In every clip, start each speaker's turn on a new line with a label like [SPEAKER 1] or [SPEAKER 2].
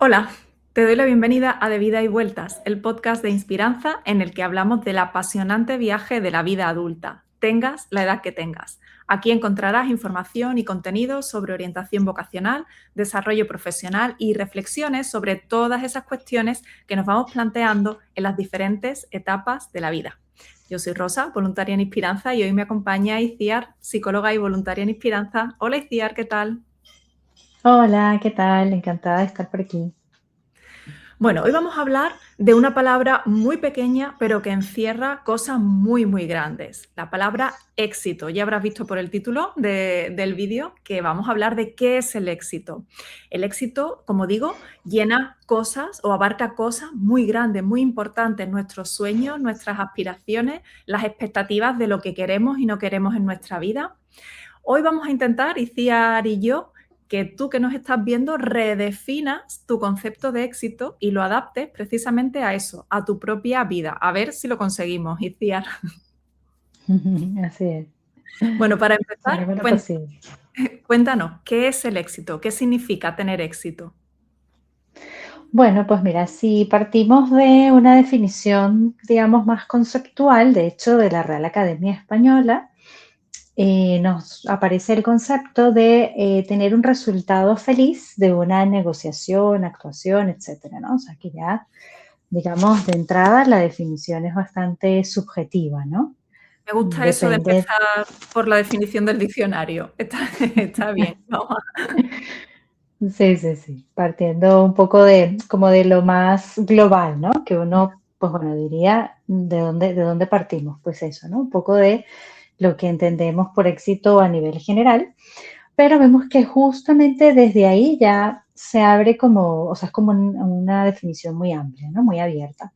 [SPEAKER 1] Hola, te doy la bienvenida a De Vida y Vueltas, el podcast de Inspiranza en el que hablamos del apasionante viaje de la vida adulta, tengas la edad que tengas. Aquí encontrarás información y contenido sobre orientación vocacional, desarrollo profesional y reflexiones sobre todas esas cuestiones que nos vamos planteando en las diferentes etapas de la vida. Yo soy Rosa, voluntaria en Inspiranza, y hoy me acompaña Iciar, psicóloga y voluntaria en Inspiranza. Hola Iciar, ¿qué tal?
[SPEAKER 2] Hola, ¿qué tal? Encantada de estar por aquí.
[SPEAKER 1] Bueno, hoy vamos a hablar de una palabra muy pequeña, pero que encierra cosas muy, muy grandes. La palabra éxito. Ya habrás visto por el título del vídeo que vamos a hablar de qué es el éxito. El éxito, como digo, llena cosas o abarca cosas muy grandes, muy importantes, nuestros sueños, nuestras aspiraciones, las expectativas de lo que queremos y no queremos en nuestra vida. Hoy vamos a intentar, Iciar y yo, que tú que nos estás viendo redefinas tu concepto de éxito y lo adaptes precisamente a eso, a tu propia vida. A ver si lo conseguimos, Iciar.
[SPEAKER 2] Así es,
[SPEAKER 1] Bueno, para empezar,
[SPEAKER 2] haremos lo posible.
[SPEAKER 1] cuéntanos, ¿qué es el éxito? ¿Qué significa tener éxito?
[SPEAKER 2] Bueno, pues mira, si partimos de una definición, digamos, más conceptual, de hecho, de la Real Academia Española, nos aparece el concepto de tener un resultado feliz de una negociación, actuación, etcétera, ¿no? O sea, que ya, digamos, de entrada la definición es bastante subjetiva, ¿no?
[SPEAKER 1] Me gusta eso de
[SPEAKER 2] Depende.
[SPEAKER 1] empezar por la definición del diccionario. Está bien.
[SPEAKER 2] Sí, sí, sí, partiendo un poco de como de lo más global, ¿no? Que uno, pues bueno, diría, ¿de dónde partimos? Pues eso, ¿no? Un poco de lo que entendemos por éxito a nivel general, pero vemos que justamente desde ahí ya se abre como, o sea, es como una definición muy amplia, ¿no? Muy abierta.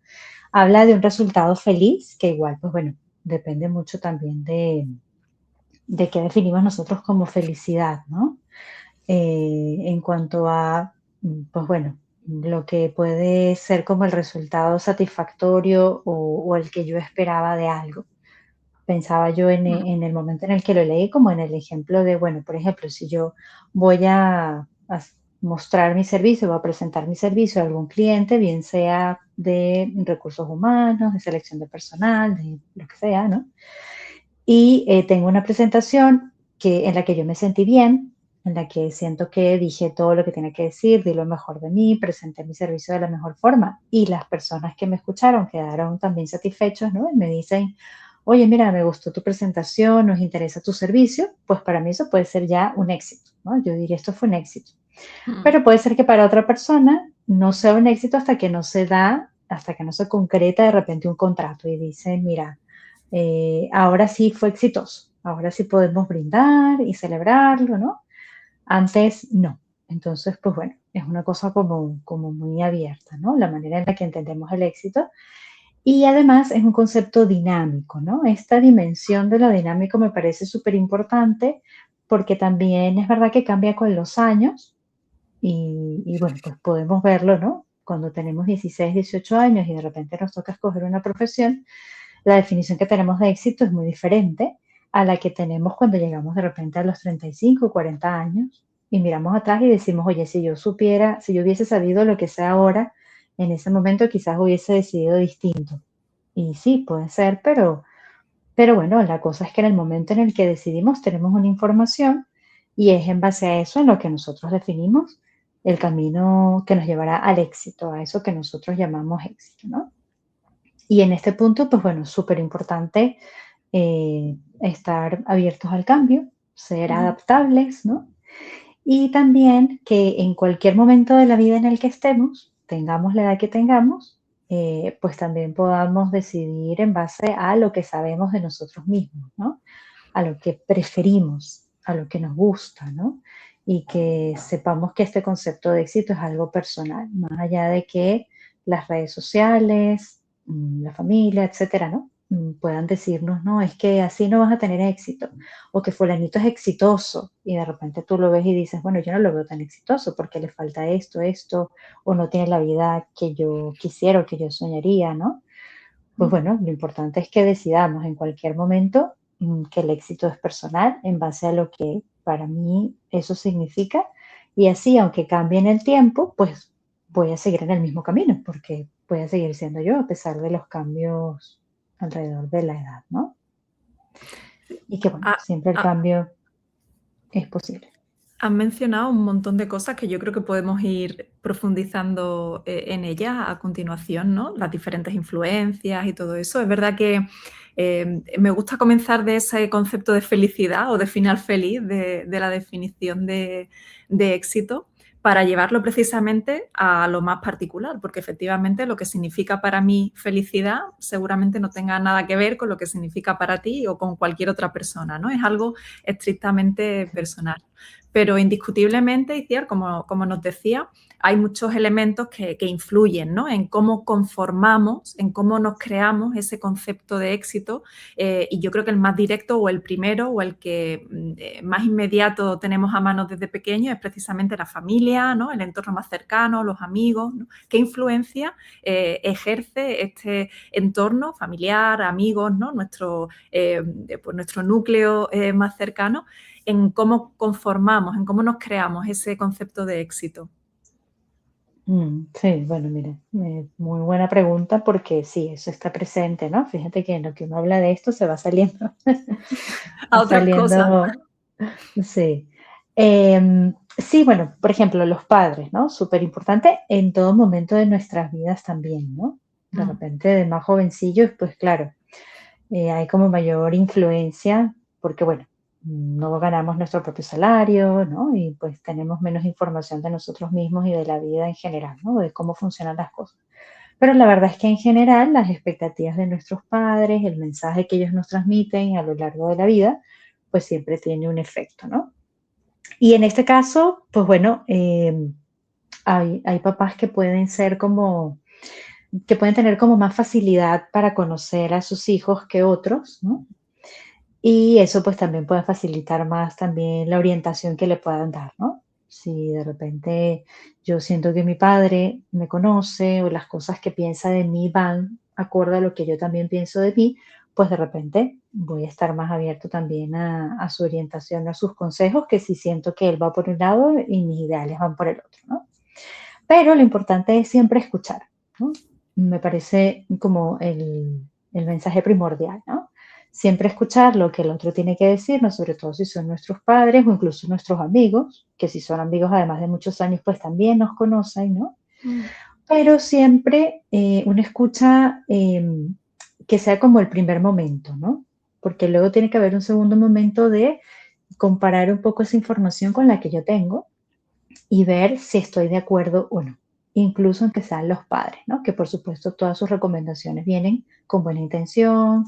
[SPEAKER 2] Habla de un resultado feliz, que igual, pues bueno, depende mucho también de qué definimos nosotros como felicidad, ¿no? En cuanto a, pues bueno, lo que puede ser como el resultado satisfactorio o el que yo esperaba de algo. Pensaba yo en el momento en el que lo leí, como en el ejemplo de, bueno, por ejemplo, si yo voy a mostrar mi servicio, voy a presentar mi servicio a algún cliente, bien sea de recursos humanos, de selección de personal, de lo que sea, ¿no? Y tengo una presentación en la que yo me sentí bien, en la que siento que dije todo lo que tenía que decir, di lo mejor de mí, presenté mi servicio de la mejor forma y las personas que me escucharon quedaron también satisfechos, ¿no? Y me dicen, oye, mira, me gustó tu presentación, nos interesa tu servicio, pues para mí eso puede ser ya un éxito, ¿no? Yo diría, esto fue un éxito.
[SPEAKER 1] Mm.
[SPEAKER 2] Pero puede ser que para otra persona no sea un éxito hasta que no se da, hasta que no se concreta de repente un contrato y dice, mira, ahora sí fue exitoso, ahora sí podemos brindar y celebrarlo, ¿no? Antes no. Entonces, pues bueno, es una cosa como muy abierta, ¿no? La manera en la que entendemos el éxito. Y además es un concepto dinámico, ¿no? Esta dimensión de lo dinámico me parece súper importante porque también es verdad que cambia con los años y bueno, pues podemos verlo, ¿no? Cuando tenemos 16, 18 años y de repente nos toca escoger una profesión, la definición que tenemos de éxito es muy diferente a la que tenemos cuando llegamos de repente a los 35, 40 años y miramos atrás y decimos, oye, si yo supiera, si yo hubiese sabido lo que sé ahora, en ese momento quizás hubiese decidido distinto. Y sí, puede ser, pero bueno, la cosa es que en el momento en el que decidimos tenemos una información y es en base a eso en lo que nosotros definimos el camino que nos llevará al éxito, a eso que nosotros llamamos éxito, ¿no? Y en este punto, pues bueno, súper importante estar abiertos al cambio, ser
[SPEAKER 1] Mm.
[SPEAKER 2] adaptables, ¿no? Y también que en cualquier momento de la vida en el que estemos, tengamos la edad que tengamos, pues también podamos decidir en base a lo que sabemos de nosotros mismos, ¿no? A lo que preferimos, a lo que nos gusta, ¿no? Y que sepamos que este concepto de éxito es algo personal, más allá de que las redes sociales, la familia, etcétera, ¿no? Puedan decirnos, no, es que así no vas a tener éxito, o que fulanito es exitoso, y de repente tú lo ves y dices, bueno, yo no lo veo tan exitoso porque le falta esto, o no tiene la vida que yo quisiera o que yo soñaría, ¿no? Pues
[SPEAKER 1] Mm.
[SPEAKER 2] bueno, lo importante es que decidamos en cualquier momento que el éxito es personal en base a lo que para mí eso significa. Y así, aunque cambie en el tiempo, pues voy a seguir en el mismo camino, porque voy a seguir siendo yo a pesar de los cambios alrededor de la edad, ¿no? Y que bueno,
[SPEAKER 1] Ah,
[SPEAKER 2] siempre el
[SPEAKER 1] ah,
[SPEAKER 2] cambio es posible.
[SPEAKER 1] has mencionado un montón de cosas que yo creo que podemos ir profundizando en ellas a continuación, ¿no? Las diferentes influencias y todo eso. Es verdad que me gusta comenzar de ese concepto de felicidad o de final feliz, de la definición de éxito, para llevarlo precisamente a lo más particular, porque efectivamente lo que significa para mí felicidad seguramente no tenga nada que ver con lo que significa para ti o con cualquier otra persona, ¿no? Es algo estrictamente personal. Pero indiscutiblemente, Iciar, como nos decía, hay muchos elementos que influyen, ¿no? En cómo conformamos, en cómo nos creamos ese concepto de éxito. Y yo creo que el más directo o el primero o el que más inmediato tenemos a mano desde pequeño es precisamente la familia, ¿no? El entorno más cercano, los amigos, ¿no? ¿Qué influencia ejerce este entorno familiar, amigos, ¿no? Pues nuestro núcleo más cercano en cómo conformamos, en cómo nos creamos ese concepto de éxito?
[SPEAKER 2] Sí, bueno, mire, muy buena pregunta porque sí, eso está presente, ¿no? Fíjate que en lo que uno habla de esto se va saliendo,
[SPEAKER 1] A
[SPEAKER 2] va
[SPEAKER 1] otras cosas.
[SPEAKER 2] saliendo, sí. Sí, bueno, por ejemplo, los padres, ¿no? Súper importante en todo momento de nuestras vidas también, ¿no? De
[SPEAKER 1] Mm.
[SPEAKER 2] repente, de más jovencillos, pues claro, hay como mayor influencia porque, bueno, no ganamos nuestro propio salario, ¿no? Y pues tenemos menos información de nosotros mismos y de la vida en general, ¿no? De cómo funcionan las cosas. Pero la verdad es que en general las expectativas de nuestros padres, el mensaje que ellos nos transmiten a lo largo de la vida, pues siempre tiene un efecto, ¿no? Y en este caso, pues bueno, hay papás que pueden ser como, que pueden tener como más facilidad para conocer a sus hijos que otros, ¿no? Y eso pues también puede facilitar más también la orientación que le puedan dar, ¿no? Si de repente yo siento que mi padre me conoce o las cosas que piensa de mí van acorde a lo que yo también pienso de mí, pues de repente voy a estar más abierto también a su orientación, a sus consejos, que si siento que él va por un lado y mis ideales van por el otro, ¿no? Pero lo importante es siempre escuchar, ¿no? Me parece como el mensaje primordial, ¿no? Siempre escuchar lo que el otro tiene que decirnos, sobre todo si son nuestros padres o incluso nuestros amigos, que si son amigos además de muchos años, pues también nos conocen, ¿no?
[SPEAKER 1] Mm.
[SPEAKER 2] Pero siempre una escucha que sea como el primer momento, ¿no? Porque luego tiene que haber un segundo momento de comparar un poco esa información con la que yo tengo y ver si estoy de acuerdo o no, incluso aunque sean los padres, ¿no? Que por supuesto todas sus recomendaciones vienen con buena intención,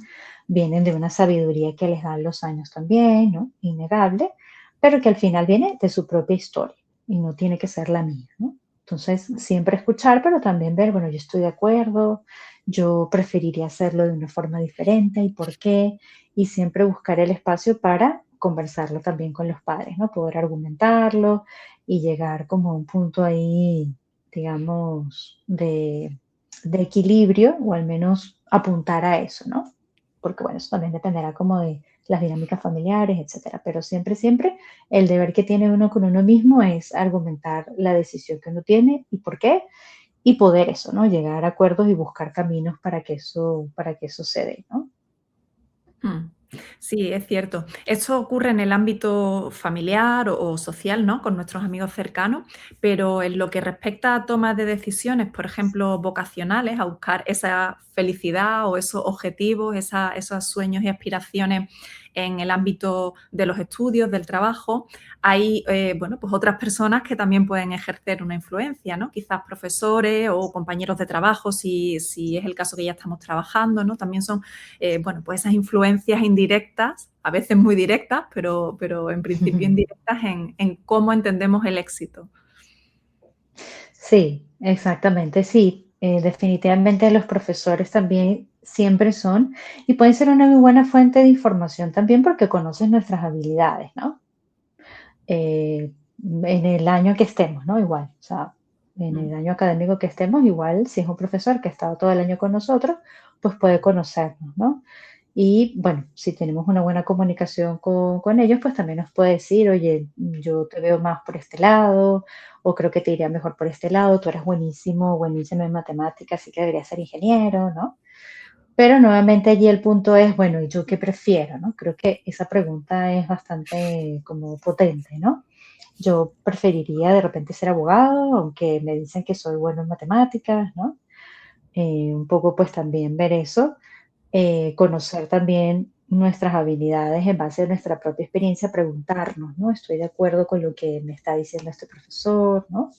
[SPEAKER 2] vienen de una sabiduría que les dan los años también, ¿no? Innegable, pero que al final viene de su propia historia y no tiene que ser la mía, ¿no? Entonces, siempre escuchar, pero también ver, bueno, yo estoy de acuerdo, yo preferiría hacerlo de una forma diferente y por qué, y siempre buscar el espacio para conversarlo también con los padres, ¿no? Poder argumentarlo, y llegar como a un punto ahí, digamos, de equilibrio o al menos apuntar a eso, ¿no? Porque bueno, eso también dependerá como de las dinámicas familiares, etcétera. Pero siempre, siempre el deber que tiene uno con uno mismo es argumentar la decisión que uno tiene y por qué y poder eso, ¿no? Llegar a acuerdos y buscar caminos para que eso se dé, ¿no?
[SPEAKER 1] Mm. Sí, es cierto. Esto ocurre en el ámbito familiar o social, ¿no? Con nuestros amigos cercanos, pero en lo que respecta a tomas de decisiones, por ejemplo, vocacionales, a buscar esa felicidad o esos objetivos, esos sueños y aspiraciones en el ámbito de los estudios, del trabajo, hay bueno, pues otras personas que también pueden ejercer una influencia, ¿no? Quizás profesores o compañeros de trabajo, si es el caso que ya estamos trabajando, ¿no? También son bueno, pues esas influencias indirectas, a veces muy directas, pero en principio indirectas en cómo entendemos el éxito.
[SPEAKER 2] Sí, exactamente, sí. Definitivamente los profesores también siempre son y pueden ser una muy buena fuente de información también porque conocen nuestras habilidades, ¿no? En el año que estemos, ¿no? Igual, o sea, en
[SPEAKER 1] Mm.
[SPEAKER 2] el año académico que estemos, igual, si es un profesor que ha estado todo el año con nosotros, pues puede conocernos, ¿no? Y bueno, si tenemos una buena comunicación con ellos, pues también nos puede decir, oye, yo te veo más por este lado, o creo que te iría mejor por este lado, tú eres buenísimo, buenísimo en matemáticas, así que deberías ser ingeniero, ¿no? Pero nuevamente allí el punto es, bueno, ¿y yo qué prefiero, no? Creo que esa pregunta es bastante como potente, ¿no? Yo preferiría de repente ser abogado, aunque me dicen que soy bueno en matemáticas, ¿no? Un poco pues también ver eso, conocer también nuestras habilidades en base a nuestra propia experiencia, preguntarnos, ¿no? Estoy de acuerdo con lo que me está diciendo este profesor, ¿no?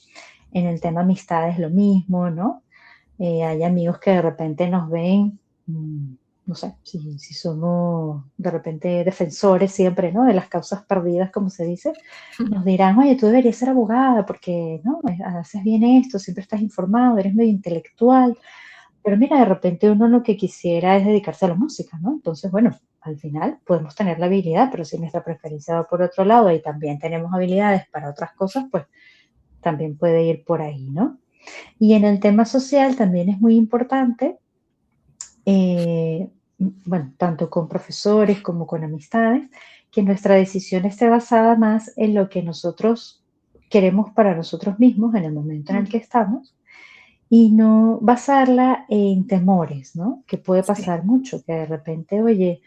[SPEAKER 2] En el tema amistades lo mismo, ¿no? Hay amigos que de repente nos ven, no sé, si somos de repente defensores siempre, ¿no? De las causas perdidas, como se dice, nos dirán, oye, tú deberías ser abogada porque, ¿no? Haces bien esto, siempre estás informado, eres medio intelectual, pero mira, de repente uno lo que quisiera es dedicarse a la música, ¿no? Entonces, bueno, al final podemos tener la habilidad, pero si nuestra preferencia va por otro lado y también tenemos habilidades para otras cosas, pues también puede ir por ahí, ¿no? Y en el tema social también es muy importante, bueno, tanto con profesores como con amistades, que nuestra decisión esté basada más en lo que nosotros queremos para nosotros mismos en el momento en el
[SPEAKER 1] Mm,
[SPEAKER 2] que estamos y no basarla en temores, ¿no? Que puede
[SPEAKER 1] sí.
[SPEAKER 2] pasar mucho, que de repente, oye,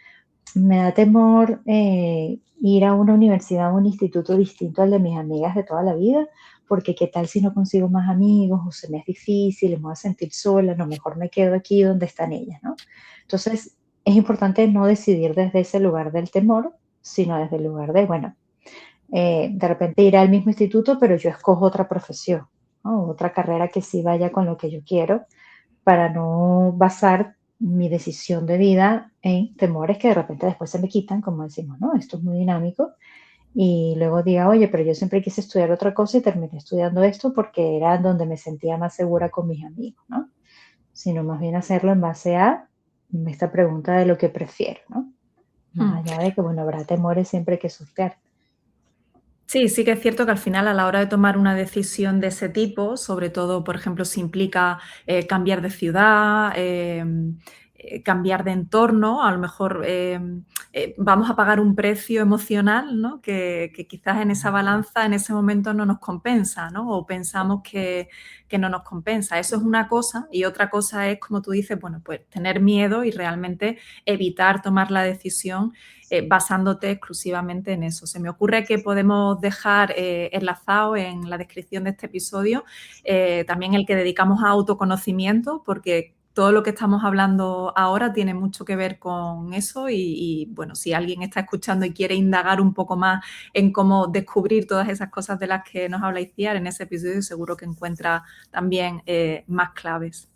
[SPEAKER 2] me da temor ir a una universidad o un instituto distinto al de mis amigas de toda la vida, porque qué tal si no consigo más amigos o se me es difícil, me voy a sentir sola, no, mejor me quedo aquí donde están ellas, ¿no? Entonces, es importante no decidir desde ese lugar del temor, sino desde el lugar de, bueno, de repente ir al mismo instituto, pero yo escojo otra profesión, ¿no? Otra carrera que sí vaya con lo que yo quiero para no basar mi decisión de vida en temores que de repente después se me quitan, como decimos, ¿no? Esto es muy dinámico. Y luego diga, oye, pero yo siempre quise estudiar otra cosa y terminé estudiando esto porque era donde me sentía más segura con mis amigos, ¿no? Sino más bien hacerlo en base a esta pregunta de lo que prefiero, ¿no? Más
[SPEAKER 1] Mm.
[SPEAKER 2] allá de que, bueno, habrá temores siempre que sortear.
[SPEAKER 1] Sí, sí que es cierto que al final a la hora de tomar una decisión de ese tipo, sobre todo, por ejemplo, si implica cambiar de ciudad, cambiar de entorno, a lo mejor vamos a pagar un precio emocional, ¿no? Que quizás en esa balanza en ese momento no nos compensa, ¿no? O pensamos que no nos compensa. Eso es una cosa y otra cosa es, como tú dices, bueno, pues tener miedo y realmente evitar tomar la decisión basándote exclusivamente en eso. Se me ocurre que podemos dejar enlazado en la descripción de este episodio también el que dedicamos a autoconocimiento, porque todo lo que estamos hablando ahora tiene mucho que ver con eso bueno, si alguien está escuchando y quiere indagar un poco más en cómo descubrir todas esas cosas de las que nos habla Iciar en ese episodio, seguro que encuentra también más claves.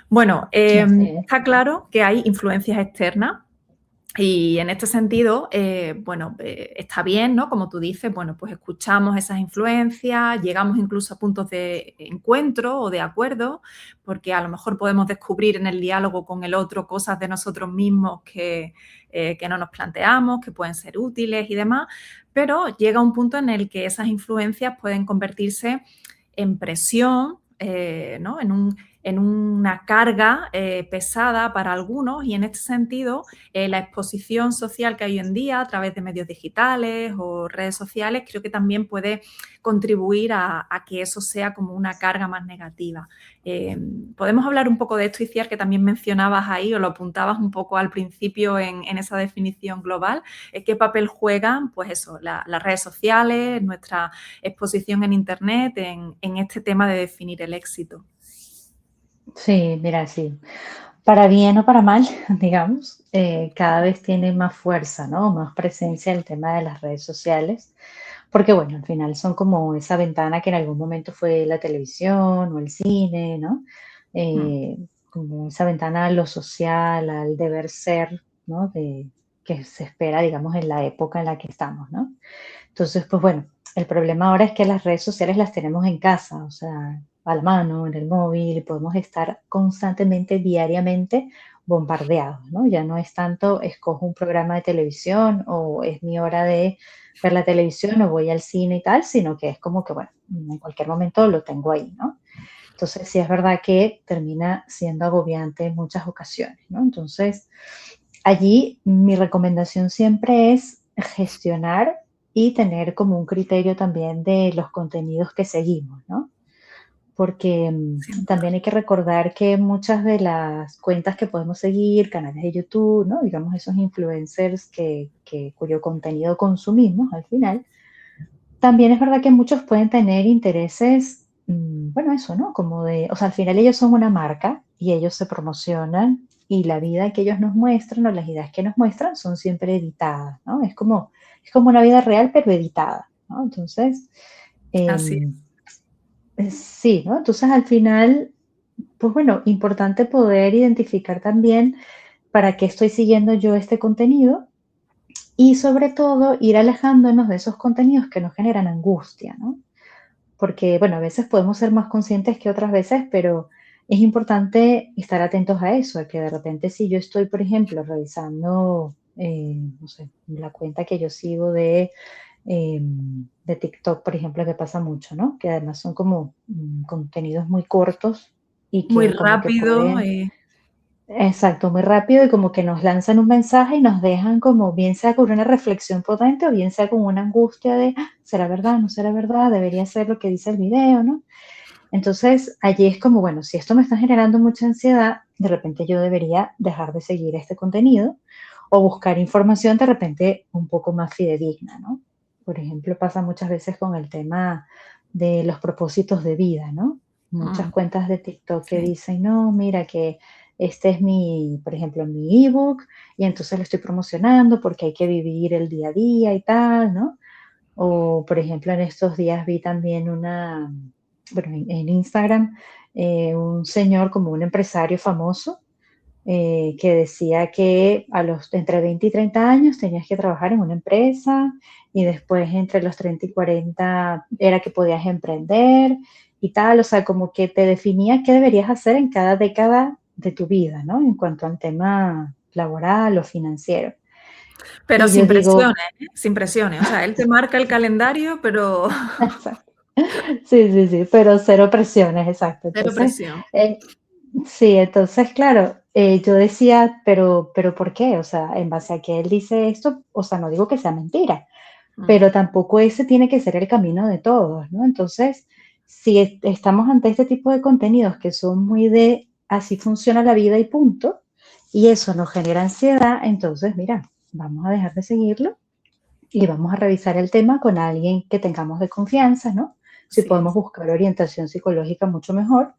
[SPEAKER 1] Bueno,
[SPEAKER 2] Así es.
[SPEAKER 1] está claro que hay influencias externas y en este sentido, bueno, está bien, ¿no? Como tú dices, bueno, pues escuchamos esas influencias, llegamos incluso a puntos de encuentro o de acuerdo, porque a lo mejor podemos descubrir en el diálogo con el otro cosas de nosotros mismos que no nos planteamos, que pueden ser útiles y demás, pero llega un punto en el que esas influencias pueden convertirse en presión, ¿no? En una carga pesada para algunos y en este sentido la exposición social que hay hoy en día a través de medios digitales o redes sociales creo que también puede contribuir a que eso sea como una carga más negativa. Podemos hablar un poco de esto, Iciar, que también mencionabas ahí o lo apuntabas un poco al principio en esa definición global. ¿Qué papel juegan, pues eso, las redes sociales, nuestra exposición en Internet en este tema de definir el éxito?
[SPEAKER 2] Sí, mira, sí. Para bien o para mal, digamos, cada vez tiene más fuerza, ¿no? Más presencia el tema de las redes sociales, porque bueno, al final son como esa ventana que en algún momento fue la televisión o el cine, ¿no?
[SPEAKER 1] Mm.
[SPEAKER 2] Como esa ventana a lo social, al deber ser, ¿no? Que se espera, digamos, en la época en la que estamos, ¿no? Entonces, pues bueno, el problema ahora es que las redes sociales las tenemos en casa, o sea, a la mano, en el móvil, y podemos estar constantemente, diariamente bombardeados, ¿no? Ya no es tanto escojo un programa de televisión o es mi hora de ver la televisión o voy al cine y tal, sino que es como que, bueno, en cualquier momento lo tengo ahí, ¿no? Entonces, sí es verdad que termina siendo agobiante en muchas ocasiones, ¿no? Entonces, allí mi recomendación siempre es gestionar y tener como un criterio también de los contenidos que seguimos, ¿no? Porque
[SPEAKER 1] Sin duda.
[SPEAKER 2] también hay que recordar que muchas de las cuentas que podemos seguir, canales de YouTube, ¿no? Digamos esos influencers cuyo contenido consumimos al final, también es verdad que muchos pueden tener intereses, bueno, eso, ¿no? Como de, o sea, al final ellos son una marca y ellos se promocionan y la vida que ellos nos muestran o las ideas que nos muestran son siempre editadas, ¿no? Es como una vida real pero editada, ¿no? Entonces,
[SPEAKER 1] Así
[SPEAKER 2] em,
[SPEAKER 1] es.
[SPEAKER 2] sí, ¿no? Entonces al final, pues bueno, importante poder identificar también para qué estoy siguiendo yo este contenido y sobre todo ir alejándonos de esos contenidos que nos generan angustia, ¿no? Porque, bueno, a veces podemos ser más conscientes que otras veces, pero es importante estar atentos a eso, a que de repente si yo estoy, por ejemplo, revisando, no sé, la cuenta que yo sigo de TikTok, por ejemplo, que pasa mucho, ¿no? Que además son como contenidos muy cortos y
[SPEAKER 1] Muy
[SPEAKER 2] que como que
[SPEAKER 1] rápido,
[SPEAKER 2] pueden. Exacto, muy rápido y como que nos lanzan un mensaje y nos dejan como bien sea con una reflexión potente o bien sea con una angustia de, "Ah, ¿será verdad? ¿No será verdad? Debería ser lo que dice el video, ¿no?" Entonces, allí es como, bueno, si esto me está generando mucha ansiedad, de repente yo debería dejar de seguir este contenido o buscar información de repente un poco más fidedigna, ¿no? Por ejemplo, pasa muchas veces con el tema de los propósitos de vida, ¿no? Muchas
[SPEAKER 1] mm,
[SPEAKER 2] cuentas de TikTok que
[SPEAKER 1] sí.
[SPEAKER 2] dicen, no, mira que este es mi, por ejemplo, mi ebook y entonces lo estoy promocionando porque hay que vivir el día a día y tal, ¿no? O, por ejemplo, en estos días vi también bueno, en Instagram, un señor como un empresario famoso que decía que entre 20 y 30 años tenías que trabajar en una empresa y después entre los 30 y 40 era que podías emprender y tal, o sea, como que te definía qué deberías hacer en cada década de tu vida, ¿no? En cuanto al tema laboral o financiero.
[SPEAKER 1] Pero
[SPEAKER 2] Y yo
[SPEAKER 1] sin
[SPEAKER 2] digo,
[SPEAKER 1] presiones, ¿eh? Sin presiones. O sea, él te marca el calendario, pero
[SPEAKER 2] sí, sí, sí, pero cero presiones, exacto.
[SPEAKER 1] cero
[SPEAKER 2] Entonces,
[SPEAKER 1] presión.
[SPEAKER 2] eh, sí, entonces, claro, yo decía, pero ¿por qué? O sea, en base a que él dice esto, o sea, no digo que sea mentira,
[SPEAKER 1] Mm,
[SPEAKER 2] pero tampoco ese tiene que ser el camino de todos, ¿no? Entonces, si estamos ante este tipo de contenidos que son muy de así funciona la vida y punto, y eso nos genera ansiedad, entonces, mira, vamos a dejar de seguirlo y vamos a revisar el tema con alguien que tengamos de confianza, ¿no? Si
[SPEAKER 1] así
[SPEAKER 2] podemos
[SPEAKER 1] es.
[SPEAKER 2] buscar orientación psicológica, mucho mejor,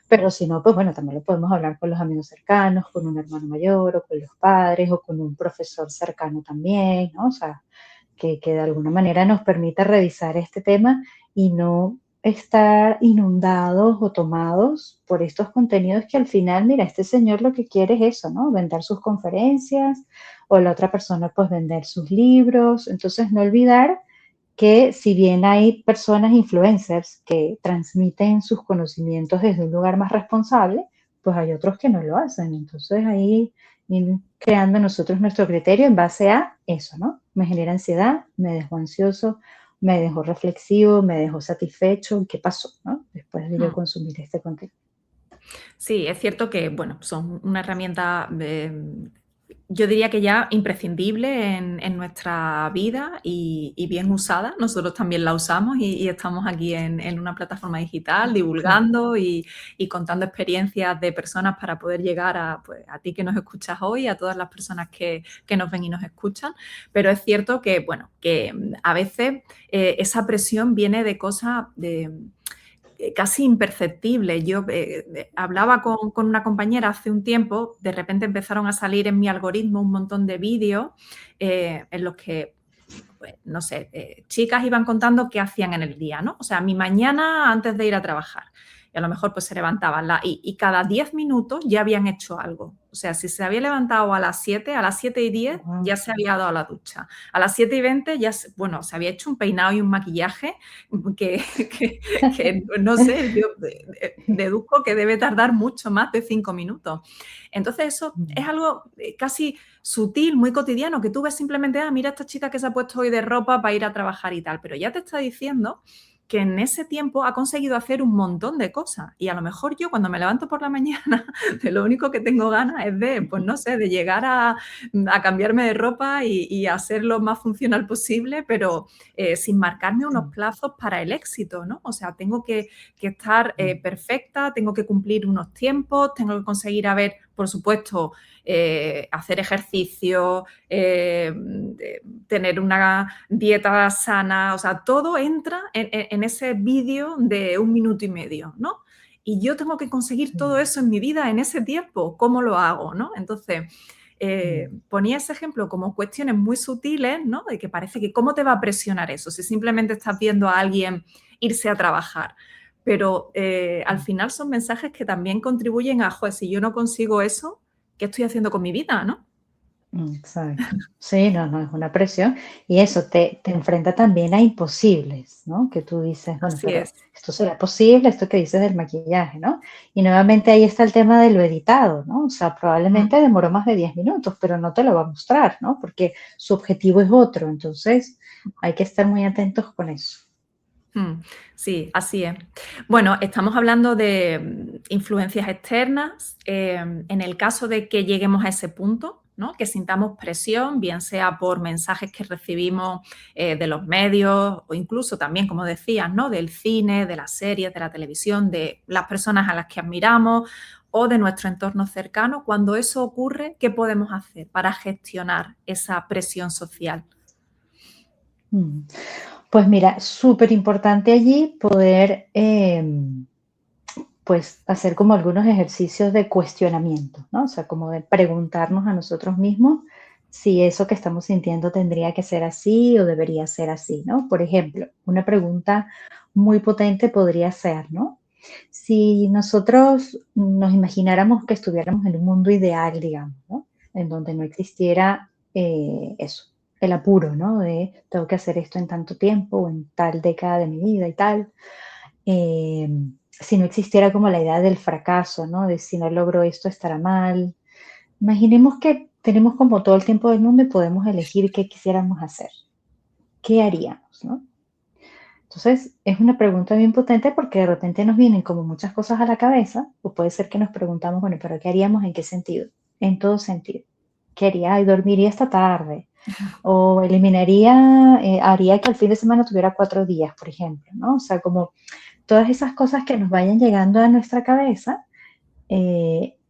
[SPEAKER 2] pero si no, pues bueno, también lo podemos hablar con los amigos cercanos, con un hermano mayor o con los padres o con un profesor cercano también, ¿no? O sea, que de alguna manera nos permita revisar este tema y no estar inundados o tomados por estos contenidos que al final, mira, este señor lo que quiere es eso, ¿no? Vender sus conferencias o la otra persona pues vender sus libros. Entonces, no olvidar que si bien hay personas influencers que transmiten sus conocimientos desde un lugar más responsable, pues hay otros que no lo hacen. Entonces ahí ir creando nosotros nuestro criterio en base a eso, ¿no? Me genera ansiedad, me dejó ansioso, me dejó reflexivo, me dejó satisfecho, ¿qué pasó, no? Después de yo
[SPEAKER 1] Mm.
[SPEAKER 2] consumir este contenido.
[SPEAKER 1] Sí, es cierto que, bueno, son una herramienta, yo diría que ya imprescindible en nuestra vida y bien usada. Nosotros también la usamos y estamos aquí en una plataforma digital
[SPEAKER 2] Claro.
[SPEAKER 1] divulgando y contando experiencias de personas para poder llegar a, pues, a ti que nos escuchas hoy, a todas las personas que nos ven y nos escuchan. Pero es cierto que, bueno, que a veces esa presión viene de cosas casi imperceptible. Yo hablaba con una compañera hace un tiempo, de repente empezaron a salir en mi algoritmo un montón de vídeos en los que, pues, no sé, chicas iban contando qué hacían en el día, ¿no? O sea, mi mañana antes de ir a trabajar. Y a lo mejor pues se levantaban y cada 10 minutos ya habían hecho algo. O sea, si se había levantado a las 7 y 10
[SPEAKER 2] Wow.
[SPEAKER 1] ya se había dado a la ducha. A las 7 y 20 ya, bueno, se había hecho un peinado y un maquillaje que, que no sé, yo deduzco que debe tardar mucho más de 5 minutos. Entonces eso es algo casi sutil, muy cotidiano, que tú ves simplemente, ah, mira esta chica que se ha puesto hoy de ropa para ir a trabajar y tal, pero ya te está diciendo que en ese tiempo ha conseguido hacer un montón de cosas. Y a lo mejor yo cuando me levanto por la mañana, de lo único que tengo ganas es de, pues no sé, de llegar a cambiarme de ropa y a ser lo más funcional posible, pero sin marcarme unos plazos para el éxito, ¿no? O sea, tengo que estar perfecta, tengo que cumplir unos tiempos, tengo que conseguir por supuesto, hacer ejercicio, tener una dieta sana, o sea, todo entra en ese vídeo de 1 minuto y medio, ¿no? Y yo tengo que conseguir todo eso en mi vida en ese tiempo. ¿Cómo lo hago, no? Entonces, ponía ese ejemplo como cuestiones muy sutiles, ¿no? De que parece que cómo te va a presionar eso si simplemente estás viendo a alguien irse a trabajar. Pero al final son mensajes que también contribuyen a, joder, si yo no consigo eso, ¿qué estoy haciendo con mi vida, no?
[SPEAKER 2] Exacto. Sí, no, no, es una presión. Y eso te enfrenta también a imposibles, ¿no? Que tú dices, bueno,
[SPEAKER 1] Así
[SPEAKER 2] pero
[SPEAKER 1] es.
[SPEAKER 2] esto será posible, esto que dices del maquillaje, ¿no? Y nuevamente ahí está el tema de lo editado, ¿no? O sea, probablemente demoró más de 10 minutos, pero no te lo va a mostrar, ¿no? Porque su objetivo es otro. Entonces, hay que estar muy atentos con eso.
[SPEAKER 1] Sí, así es. Bueno, estamos hablando de influencias externas. En el caso de que lleguemos a ese punto, ¿no? Que sintamos presión, bien sea por mensajes que recibimos de los medios o incluso también, como decías, ¿no? Del cine, de las series, de la televisión, de las personas a las que admiramos o de nuestro entorno cercano. Cuando eso ocurre, ¿qué podemos hacer para gestionar esa presión social?
[SPEAKER 2] Mm. Pues mira, súper importante allí poder pues hacer como algunos ejercicios de cuestionamiento, ¿no? O sea, como de preguntarnos a nosotros mismos si eso que estamos sintiendo tendría que ser así o debería ser así, ¿no? Por ejemplo, una pregunta muy potente podría ser, ¿no? Si nosotros nos imagináramos que estuviéramos en un mundo ideal, digamos, ¿no? En donde no existiera eso, el apuro, ¿no? De tengo que hacer esto en tanto tiempo o en tal década de mi vida y tal. Eh, si no existiera como la idea del fracaso, ¿no? De si no logro esto estará mal. Imaginemos que tenemos como todo el tiempo del mundo y podemos elegir qué quisiéramos hacer. ¿Qué haríamos, no? Entonces, es una pregunta bien potente porque de repente nos vienen como muchas cosas a la cabeza, o puede ser que nos preguntamos, bueno, pero ¿qué haríamos en qué sentido? En todo sentido. ¿Qué haría? Ay, dormiría esta tarde. O eliminaría, haría que el fin de semana tuviera 4 días, por ejemplo, ¿no? O sea, como todas esas cosas que nos vayan llegando a nuestra cabeza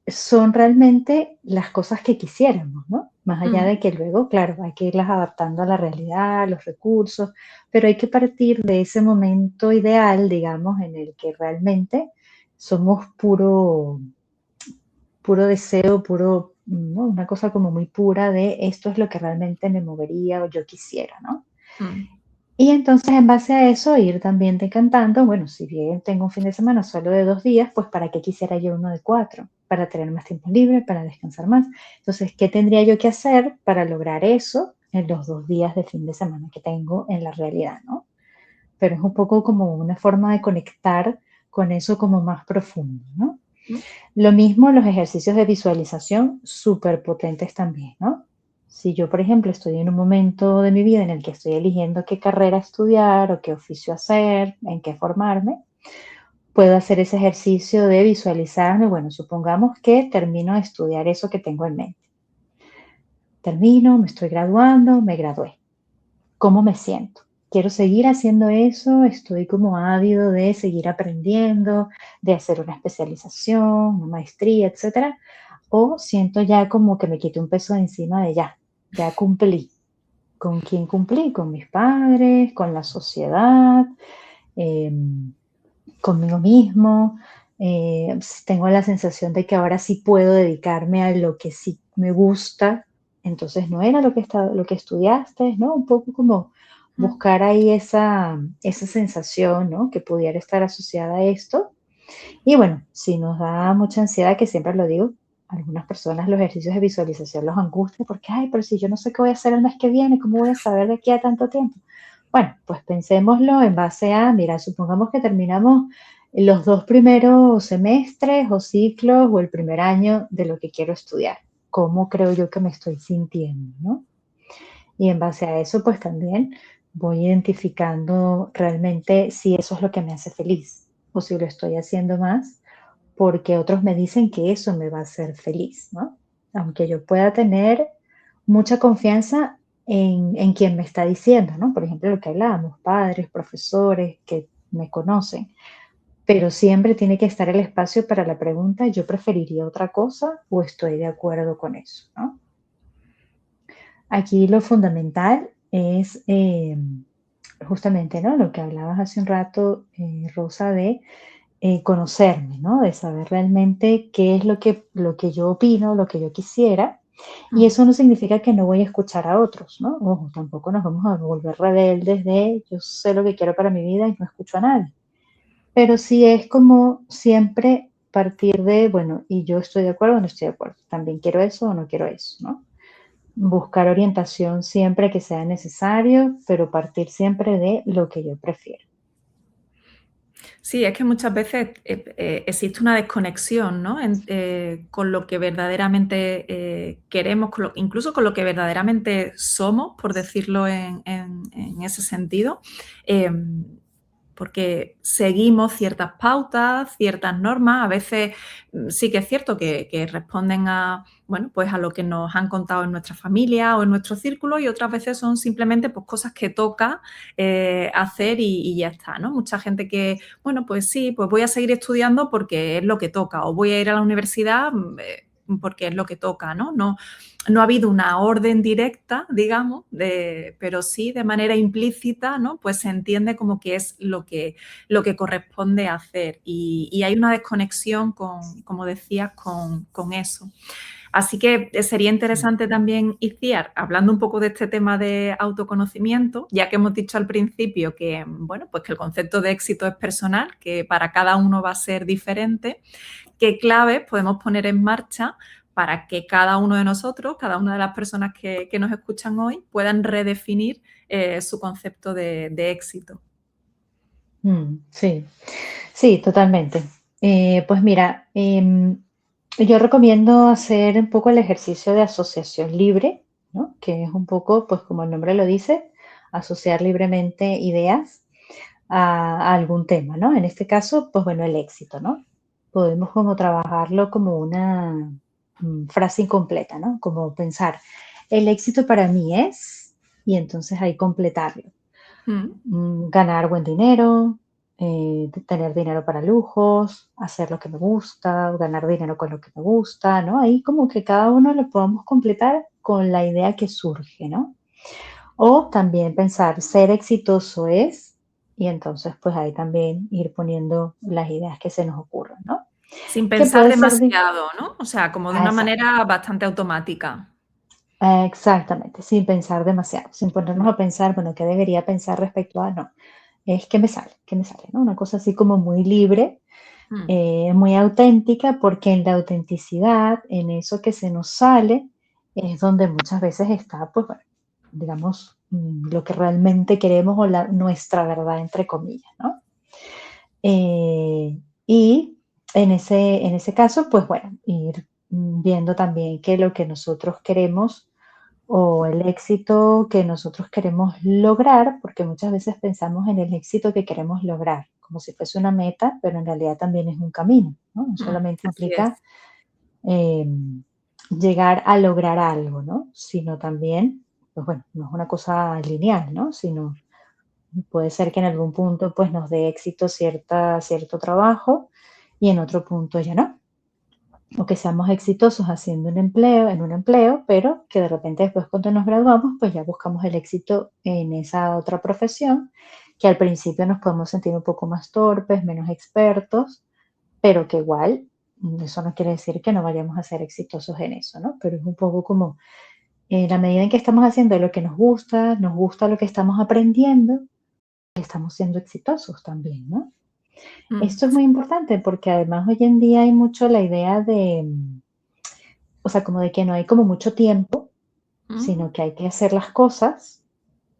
[SPEAKER 2] son realmente las cosas que quisiéramos, ¿no? Más allá
[SPEAKER 1] Mm,
[SPEAKER 2] de que luego, claro, hay que irlas adaptando a la realidad, a los recursos, pero hay que partir de ese momento ideal, digamos, en el que realmente somos puro deseo, puro, ¿no? Una cosa como muy pura de esto es lo que realmente me movería o yo quisiera, ¿no?
[SPEAKER 1] mm,
[SPEAKER 2] Y entonces, en base a eso, ir también decantando, bueno, si bien tengo un fin de semana solo de 2 días, pues ¿para qué quisiera yo uno de 4? Para tener más tiempo libre, para descansar más. Entonces, ¿qué tendría yo que hacer para lograr eso en los 2 días de fin de semana que tengo en la realidad, ¿no? Pero es un poco como una forma de conectar con eso como más profundo, ¿no?
[SPEAKER 1] mm,
[SPEAKER 2] Lo mismo los ejercicios de visualización, súper potentes también, ¿no? Si yo, por ejemplo, estoy en un momento de mi vida en el que estoy eligiendo qué carrera estudiar o qué oficio hacer, en qué formarme, puedo hacer ese ejercicio de visualizarme. Bueno, supongamos que termino de estudiar eso que tengo en mente. Termino, me estoy graduando, me gradué. ¿Cómo me siento? Quiero seguir haciendo eso, estoy como ávido de seguir aprendiendo, de hacer una especialización, una maestría, etcétera, o siento ya como que me quité un peso de encima de ya cumplí. ¿Con quién cumplí? Con mis padres, con la sociedad, eh, conmigo mismo. Tengo la sensación de que ahora sí puedo dedicarme a lo que sí me gusta. Entonces no era lo que estudiaste, ¿no? Un poco como
[SPEAKER 1] mm.
[SPEAKER 2] buscar ahí esa sensación, ¿no? Que pudiera estar asociada a esto. Y bueno, si nos da mucha ansiedad, que siempre lo digo, a algunas personas los ejercicios de visualización los angustia porque, ay, pero si yo no sé qué voy a hacer el mes que viene, ¿cómo voy a saber de aquí a tanto tiempo? Bueno, pues pensémoslo en base a, mira, supongamos que terminamos los 2 primeros semestres o ciclos o el primer año de lo que quiero estudiar. ¿Cómo creo yo que me estoy sintiendo, no? Y en base a eso, pues también voy identificando realmente si eso es lo que me hace feliz o si lo estoy haciendo más porque otros me dicen que eso me va a hacer feliz, ¿no? Aunque yo pueda tener mucha confianza en quien me está diciendo, ¿no? Por ejemplo, lo que hablábamos, padres, profesores que me conocen, pero siempre tiene que estar el espacio para la pregunta, ¿yo preferiría otra cosa o estoy de acuerdo con eso, ¿no? Aquí lo fundamental es justamente, ¿no? Lo que hablabas hace un rato, Rosa, de conocerme, ¿no? De saber realmente qué es lo que yo opino, lo que yo quisiera. Y
[SPEAKER 1] Ujú.
[SPEAKER 2] eso no significa que no voy a escuchar a otros, ¿no? Ojo, tampoco nos vamos a volver rebeldes de yo sé lo que quiero para mi vida y no escucho a nadie. Pero sí es como siempre partir de, bueno, y yo estoy de acuerdo o no estoy de acuerdo. También quiero eso o no quiero eso, ¿no? Buscar orientación siempre que sea necesario, pero partir siempre de lo que yo prefiero.
[SPEAKER 1] Sí, es que muchas veces existe una desconexión, ¿no? Con lo que verdaderamente queremos, incluso con lo que verdaderamente somos, por decirlo en ese sentido. Porque seguimos ciertas pautas, ciertas normas, a veces sí que es cierto que responden a, bueno, pues a lo que nos han contado en nuestra familia o en nuestro círculo y otras veces son simplemente pues, cosas que toca hacer y ya está, ¿no? Mucha gente que, bueno, pues sí, pues voy a seguir estudiando porque es lo que toca o voy a ir a la universidad porque es lo que toca, ¿no? No ha habido una orden directa, digamos, pero sí de manera implícita, ¿no? Pues se entiende como que es lo que corresponde hacer. Y hay una desconexión, como decías, con eso. Así que sería
[SPEAKER 2] Sí.
[SPEAKER 1] interesante también, Iciar, hablando un poco de este tema de autoconocimiento, ya que hemos dicho al principio que, bueno, pues que el concepto de éxito es personal, que para cada uno va a ser diferente, qué claves podemos poner en marcha para que cada uno de nosotros, cada una de las personas que nos escuchan hoy, puedan redefinir su concepto de éxito.
[SPEAKER 2] Sí, sí, totalmente. Pues mira, yo recomiendo hacer un poco el ejercicio de asociación libre, ¿no? Que es un poco, pues como el nombre lo dice, asociar libremente ideas a algún tema, ¿no? En este caso, pues bueno, el éxito, ¿no? Podemos como trabajarlo como una frase incompleta, ¿no? Como pensar, el éxito para mí es, y entonces ahí completarlo.
[SPEAKER 1] Mm.
[SPEAKER 2] Ganar buen dinero, tener dinero para lujos, hacer lo que me gusta, ganar dinero con lo que me gusta, ¿no? Ahí como que cada uno lo podamos completar con la idea que surge, ¿no? O también pensar, ser exitoso es, y entonces pues ahí también ir poniendo las ideas que se nos ocurran, ¿no?
[SPEAKER 1] Sin
[SPEAKER 2] Que
[SPEAKER 1] pensar
[SPEAKER 2] puede ser
[SPEAKER 1] demasiado, ¿no? O sea, como de una
[SPEAKER 2] exacto,
[SPEAKER 1] manera bastante automática.
[SPEAKER 2] exactamente, sin pensar demasiado, sin ponernos a pensar, bueno, ¿qué debería pensar respecto a? No, es que me sale, ¿no? Una cosa así como muy libre,
[SPEAKER 1] Mm.
[SPEAKER 2] muy auténtica, porque en la autenticidad, en eso que se nos sale, es donde muchas veces está, pues bueno, digamos, lo que realmente queremos o nuestra verdad, entre comillas, ¿no? Y en ese caso, pues bueno, ir viendo también que lo que nosotros queremos o el éxito que nosotros queremos lograr, porque muchas veces pensamos en el éxito que queremos lograr, como si fuese una meta, pero en realidad también es un camino, ¿no? No solamente
[SPEAKER 1] Así es.
[SPEAKER 2] implica eh, llegar a lograr algo, ¿no? Sino también, pues bueno, no es una cosa lineal, ¿no? Sino puede ser que en algún punto pues nos dé éxito cierto trabajo y en otro punto ya no. O que seamos exitosos haciendo un empleo, en un empleo, pero que de repente después cuando nos graduamos, pues ya buscamos el éxito en esa otra profesión, que al principio nos podemos sentir un poco más torpes, menos expertos, pero que igual eso no quiere decir que no vayamos a ser exitosos en eso, ¿no? Pero es un poco como en la medida en que estamos haciendo lo que nos gusta lo que estamos aprendiendo, estamos siendo exitosos también, ¿no?
[SPEAKER 1] Mm.
[SPEAKER 2] Esto es muy importante porque además hoy en día hay mucho la idea de, o sea, como de que no hay como mucho tiempo,
[SPEAKER 1] Mm.
[SPEAKER 2] sino que hay que hacer las cosas,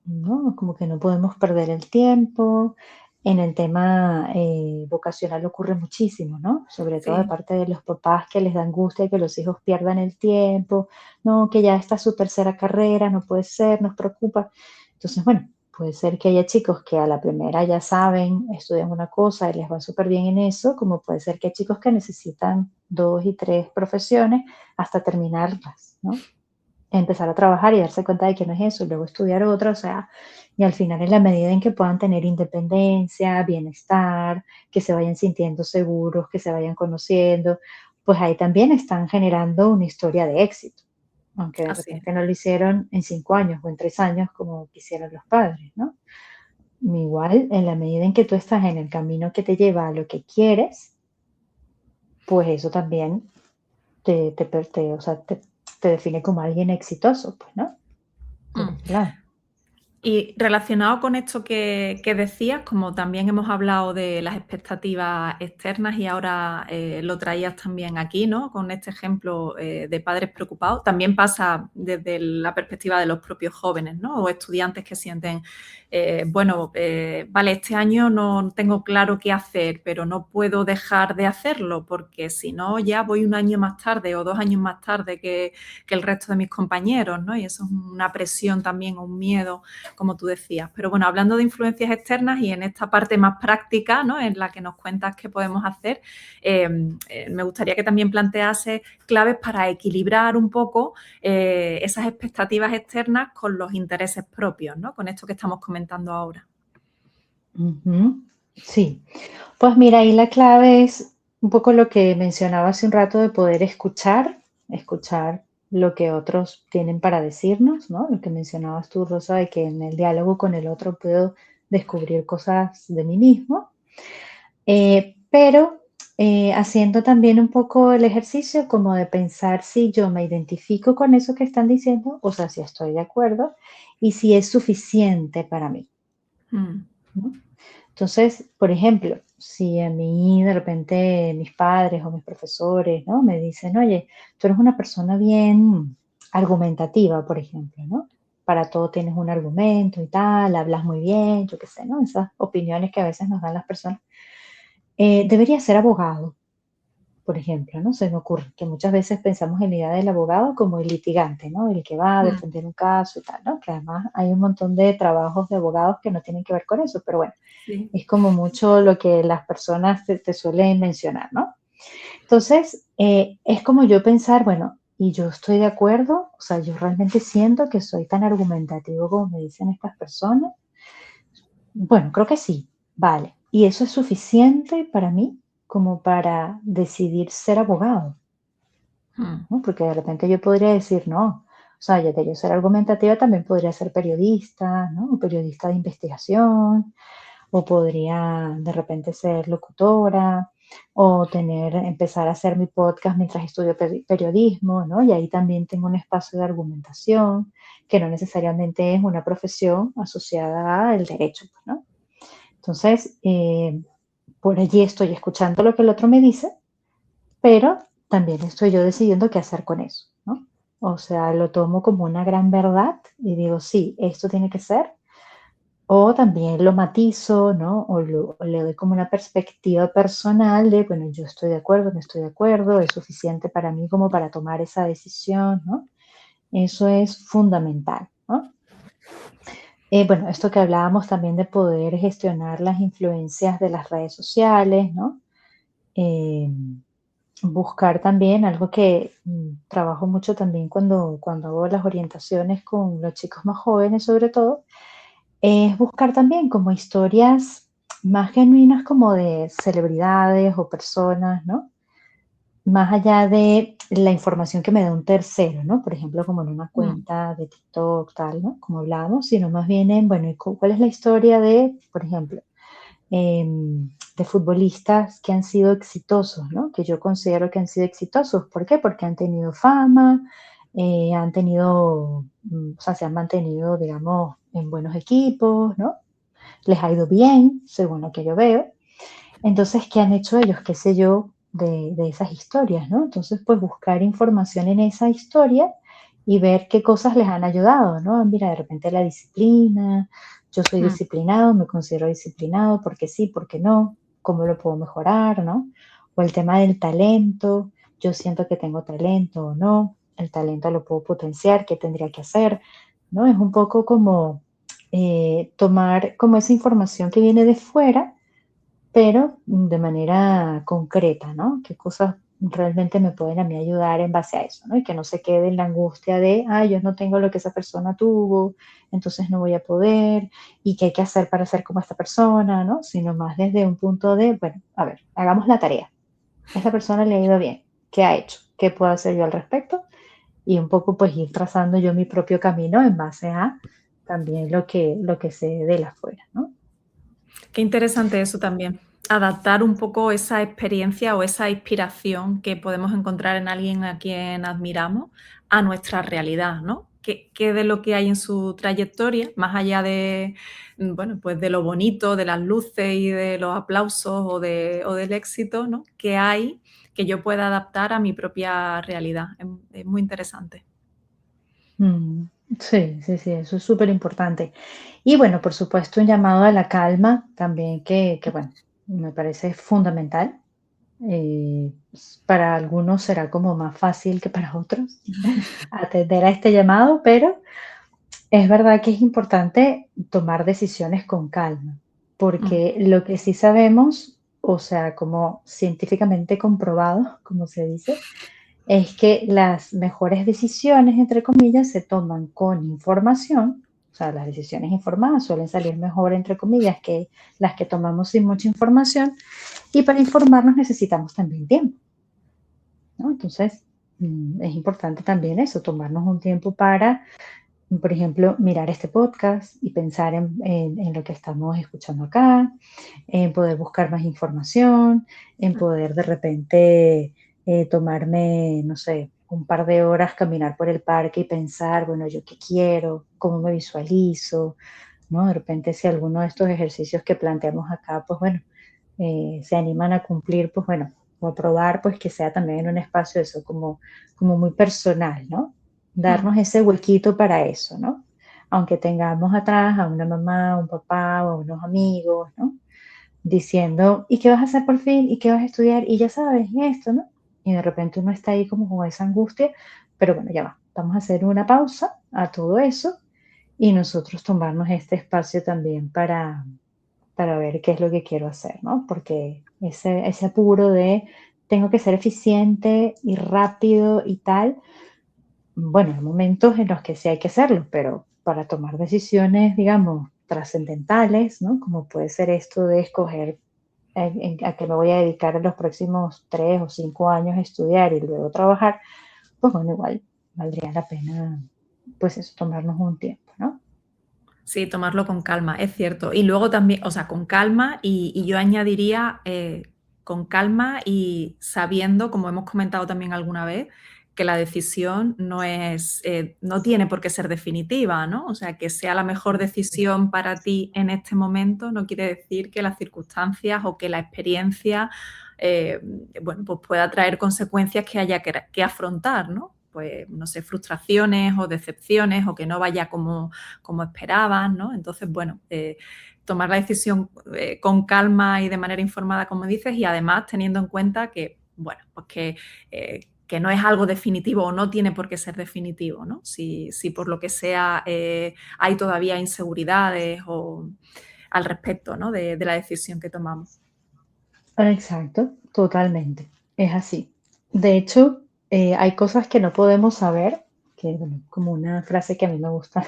[SPEAKER 2] ¿no? Como que no podemos perder el tiempo. En el tema vocacional ocurre muchísimo, ¿no? Sobre todo de
[SPEAKER 1] Sí.
[SPEAKER 2] parte de los papás que les da angustia que los hijos pierdan el tiempo, no, que ya está su tercera carrera, no puede ser, nos preocupa. Entonces, bueno. Puede ser que haya chicos que a la primera ya saben, estudian una cosa y les va súper bien en eso, como puede ser que hay chicos que necesitan 2 y 3 profesiones hasta terminarlas, ¿no? Empezar a trabajar y darse cuenta de que no es eso, y luego estudiar otra, o sea, y al final en la medida en que puedan tener independencia, bienestar, que se vayan sintiendo seguros, que se vayan conociendo, pues ahí también están generando una historia de éxito, aunque de
[SPEAKER 1] Así es.
[SPEAKER 2] repente no lo hicieron en 5 años o en 3 años como quisieron los padres, ¿no? Igual, en la medida en que tú estás en el camino que te lleva a lo que quieres, pues eso también o sea, te define como alguien exitoso, pues, ¿no? Por
[SPEAKER 1] Mm.
[SPEAKER 2] otro lado.
[SPEAKER 1] Y relacionado con esto que decías, como también hemos hablado de las expectativas externas y ahora lo traías también aquí, ¿no? Con este ejemplo de padres preocupados, también pasa desde la perspectiva de los propios jóvenes, ¿no? O estudiantes que sienten, vale, este año no tengo claro qué hacer, pero no puedo dejar de hacerlo porque si no ya voy un año más tarde o 2 años más tarde que el resto de mis compañeros, ¿no? Y eso es una presión también, un miedo como tú decías. Pero bueno, hablando de influencias externas y en esta parte más práctica, ¿no? En la que nos cuentas qué podemos hacer, me gustaría que también plantease claves para equilibrar un poco esas expectativas externas con los intereses propios, ¿no? Con esto que estamos comentando ahora.
[SPEAKER 2] Ujú. Sí, pues mira, ahí la clave es un poco lo que mencionaba hace un rato de poder escuchar lo que otros tienen para decirnos, ¿no? Lo que mencionabas tú, Rosa, de que en el diálogo con el otro puedo descubrir cosas de mí mismo, pero haciendo también un poco el ejercicio como de pensar si yo me identifico con eso que están diciendo, o sea, si estoy de acuerdo y si es suficiente para mí,
[SPEAKER 1] Mm,
[SPEAKER 2] ¿no? Entonces, por ejemplo, si a mí de repente mis padres o mis profesores, ¿no? Me dicen, oye, tú eres una persona bien argumentativa, por ejemplo, ¿no? Para todo tienes un argumento y tal, hablas muy bien, yo qué sé, ¿no? Esas opiniones que a veces nos dan las personas. Debería ser abogado, por ejemplo, ¿no? Se me ocurre que muchas veces pensamos en la idea del abogado como el litigante, ¿no? El que va a
[SPEAKER 1] mm,
[SPEAKER 2] defender un caso y tal, ¿no? Que además hay un montón de trabajos de abogados que no tienen que ver con eso, pero bueno,
[SPEAKER 1] sí.
[SPEAKER 2] es como mucho lo que las personas te suelen mencionar, ¿no? Entonces, es como yo pensar, bueno, y yo estoy de acuerdo, o sea, yo realmente siento que soy tan argumentativo como me dicen estas personas. Bueno, creo que sí, vale. ¿Y eso es suficiente para mí como para decidir ser abogado?
[SPEAKER 1] Mm,
[SPEAKER 2] ¿No? Porque de repente yo podría decir, no, o sea, ya de yo ser argumentativa también podría ser periodista, ¿no? Periodista de investigación, o podría de repente ser locutora, o empezar a hacer mi podcast mientras estudio periodismo, ¿no? Y ahí también tengo un espacio de argumentación, que no necesariamente es una profesión asociada al derecho, pues, ¿no? Entonces, por allí estoy escuchando lo que el otro me dice, pero también estoy yo decidiendo qué hacer con eso, ¿no? O sea, lo tomo como una gran verdad y digo, sí, esto tiene que ser, o también lo matizo, ¿no? O le doy como una perspectiva personal de, bueno, yo estoy de acuerdo, no estoy de acuerdo, es suficiente para mí como para tomar esa decisión, ¿no? Eso es fundamental, ¿no? Bueno, esto que hablábamos también de poder gestionar las influencias de las redes sociales, ¿no? Eh, Buscar también algo que trabajo mucho también cuando hago las orientaciones con los chicos más jóvenes, sobre todo, es buscar también como historias más genuinas como de celebridades o personas, ¿no? Más allá de la información que me da un tercero, ¿no? Por ejemplo, como en una
[SPEAKER 1] mm,
[SPEAKER 2] cuenta de TikTok, tal, ¿no? Como hablábamos, sino más bien en, bueno, ¿y cuál es la historia de, por ejemplo, de futbolistas que han sido exitosos, ¿no? Que yo considero que han sido exitosos. ¿Por qué? Porque han tenido fama, han tenido, o sea, se han mantenido, digamos, en buenos equipos, ¿no? Les ha ido bien, según lo que yo veo. Entonces, ¿qué han hecho ellos? ¿Qué sé yo de esas historias, ¿no? Entonces, pues buscar información en esa historia y ver qué cosas les han ayudado, ¿no? Ah, mira, de repente la disciplina, yo soy
[SPEAKER 1] mm,
[SPEAKER 2] disciplinado, me considero disciplinado, porque sí, porque no, cómo lo puedo mejorar, ¿no? O el tema del talento, yo siento que tengo talento o no, el talento lo puedo potenciar, ¿qué tendría que hacer? ¿No? Es un poco como tomar como esa información que viene de fuera, pero de manera concreta, ¿no? ¿Qué cosas realmente me pueden a mí ayudar en base a eso, ¿no? Y que no se quede en la angustia de, yo no tengo lo que esa persona tuvo, entonces no voy a poder, y qué hay que hacer para ser como esta persona, ¿no? Sino más desde un punto de, bueno, a ver, hagamos la tarea. Esta persona le ha ido bien. ¿Qué ha hecho? ¿Qué puedo hacer yo al respecto? Y un poco pues ir trazando yo mi propio camino en base a también lo que sé de la afuera, ¿no?
[SPEAKER 1] Qué interesante eso también. Adaptar un poco esa experiencia o esa inspiración que podemos encontrar en alguien a quien admiramos a nuestra realidad, ¿no? ¿Qué de lo que hay en su trayectoria, más allá de, bueno, pues de lo bonito, de las luces y de los aplausos o del éxito, ¿no? ¿Qué hay que yo pueda adaptar a mi propia realidad? Es muy interesante.
[SPEAKER 2] Mm, sí, sí, sí, eso es súper importante. Y bueno, por supuesto, un llamado a la calma también que bueno, me parece fundamental. Para algunos será como más fácil que para otros atender a este llamado, pero es verdad que es importante tomar decisiones con calma,
[SPEAKER 1] Mm,
[SPEAKER 2] porque lo que sí sabemos, o sea, como científicamente comprobado, como se dice, es que las mejores decisiones, entre comillas, se toman con información. O sea, las decisiones informadas suelen salir mejor, entre comillas, que las que tomamos sin mucha información. Y para informarnos necesitamos también tiempo, ¿no? Entonces, es importante también eso, tomarnos un tiempo para, por ejemplo, mirar este podcast y pensar en lo que estamos escuchando acá, en poder buscar más información, en
[SPEAKER 1] mm.
[SPEAKER 2] poder de repente tomarme, no sé, un par de horas caminar por el parque y pensar, bueno, yo qué quiero, cómo me visualizo, ¿no? De repente si alguno de estos ejercicios que planteamos acá, pues bueno, se animan a cumplir, pues bueno, o a probar, pues que sea también en un espacio eso, como muy personal, ¿no?
[SPEAKER 1] Mm.
[SPEAKER 2] Darnos ese huequito para eso, ¿no? Aunque tengamos atrás a una mamá, un papá o a unos amigos, ¿no? Diciendo, ¿y qué vas a hacer por fin? ¿Y qué vas a estudiar? Y ya sabes, y esto, ¿no? Y de repente uno está ahí como con esa angustia, pero bueno, ya va, vamos a hacer una pausa a todo eso y nosotros tomarnos este espacio también para ver qué es lo que quiero hacer, ¿no? Porque ese apuro de tengo que ser eficiente y rápido y tal, bueno, hay momentos en los que sí hay que hacerlo, pero para tomar decisiones, digamos, trascendentales, ¿no? Como puede ser esto de escoger a qué me voy a dedicar en los próximos 3 o 5 años a estudiar y luego trabajar, pues bueno, igual valdría la pena, pues eso, tomarnos un tiempo, ¿no?
[SPEAKER 1] Sí, tomarlo con calma, es cierto. Y luego también, o sea, con calma y yo añadiría con calma y sabiendo, como hemos comentado también alguna vez, que la decisión no es, no tiene por qué ser definitiva, ¿no? O sea, que sea la mejor decisión para ti en este momento no quiere decir que las circunstancias o que la experiencia, eh, bueno, pues pueda traer consecuencias que haya que afrontar, ¿no? Pues, no sé, frustraciones o decepciones o que no vaya como esperaban, ¿no? Entonces, bueno, tomar la decisión con calma y de manera informada, como dices, y además teniendo en cuenta que, bueno, pues que no es algo definitivo o no tiene por qué ser definitivo, ¿no? Si por lo que sea hay todavía inseguridades o al respecto, ¿no? De la decisión que tomamos.
[SPEAKER 2] Exacto, totalmente. Es así. De hecho, hay cosas que no podemos saber, que bueno, como una frase que a mí me gusta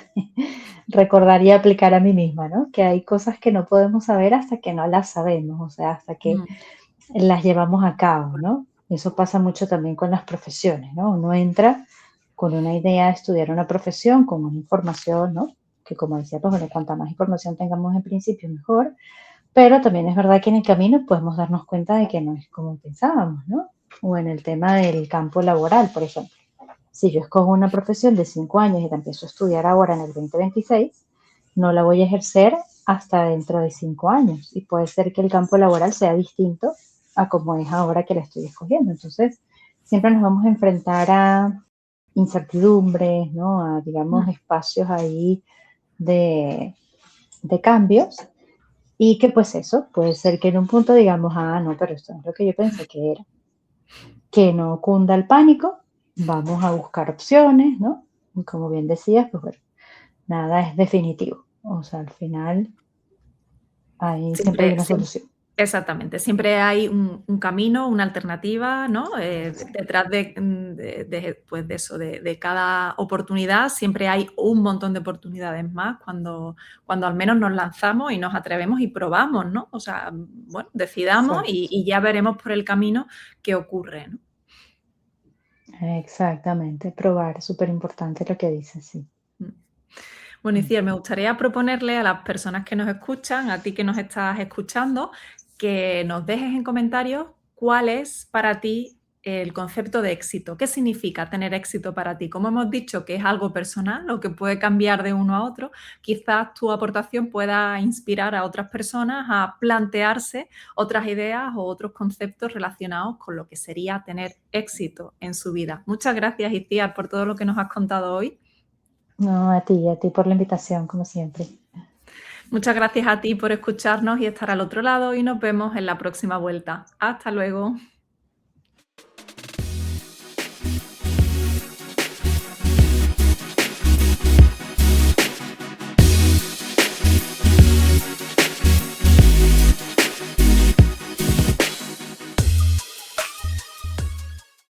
[SPEAKER 2] recordar y aplicar a mí misma, ¿no? Que hay cosas que no podemos saber hasta que no las sabemos, o sea, hasta que
[SPEAKER 1] Mm,
[SPEAKER 2] las llevamos a cabo, ¿no? Eso pasa mucho también con las profesiones, ¿no? Uno entra con una idea de estudiar una profesión, con una información, ¿no? Que como decía, pues bueno, cuanta más información tengamos en principio, mejor, pero también es verdad que en el camino podemos darnos cuenta de que no es como pensábamos, ¿no? O en el tema del campo laboral, por ejemplo. Si yo escojo una profesión de 5 años y la empiezo a estudiar ahora en el 2026, no la voy a ejercer hasta dentro de 5 años. Y puede ser que el campo laboral sea distinto a como es ahora que la estoy escogiendo. Entonces, siempre nos vamos a enfrentar a incertidumbres, ¿no? A, digamos,
[SPEAKER 1] mm.
[SPEAKER 2] espacios ahí de, de cambios y que pues eso, puede ser que en un punto digamos, no, pero esto no es lo que yo pensé que era. Que no cunda el pánico, vamos a buscar opciones, ¿no? Y como bien decías, pues bueno, nada es definitivo. O sea, al final siempre hay
[SPEAKER 1] Siempre,
[SPEAKER 2] una solución.
[SPEAKER 1] exactamente, siempre hay un camino, una alternativa, ¿no? Detrás pues de eso, de cada oportunidad, siempre hay un montón de oportunidades más cuando al menos nos lanzamos y nos atrevemos y probamos, ¿no? O sea, bueno, decidamos
[SPEAKER 2] Exacto.
[SPEAKER 1] y ya veremos por el camino qué ocurre, ¿no?
[SPEAKER 2] Exactamente, probar, súper importante lo que dices, sí.
[SPEAKER 1] Mm. Bueno,
[SPEAKER 2] Mm.
[SPEAKER 1] Iciar, me gustaría proponerle a las personas que nos escuchan, a ti que nos estás escuchando, que nos dejes en comentarios cuál es para ti el concepto de éxito. ¿Qué significa tener éxito para ti? Como hemos dicho que es algo personal o que puede cambiar de uno a otro, quizás tu aportación pueda inspirar a otras personas a plantearse otras ideas o otros conceptos relacionados con lo que sería tener éxito en su vida. Muchas gracias, Iciar, por todo lo que nos has contado hoy.
[SPEAKER 2] No, a ti por la invitación, como siempre.
[SPEAKER 1] Muchas gracias a ti por escucharnos y estar al otro lado y nos vemos en la próxima vuelta. Hasta luego.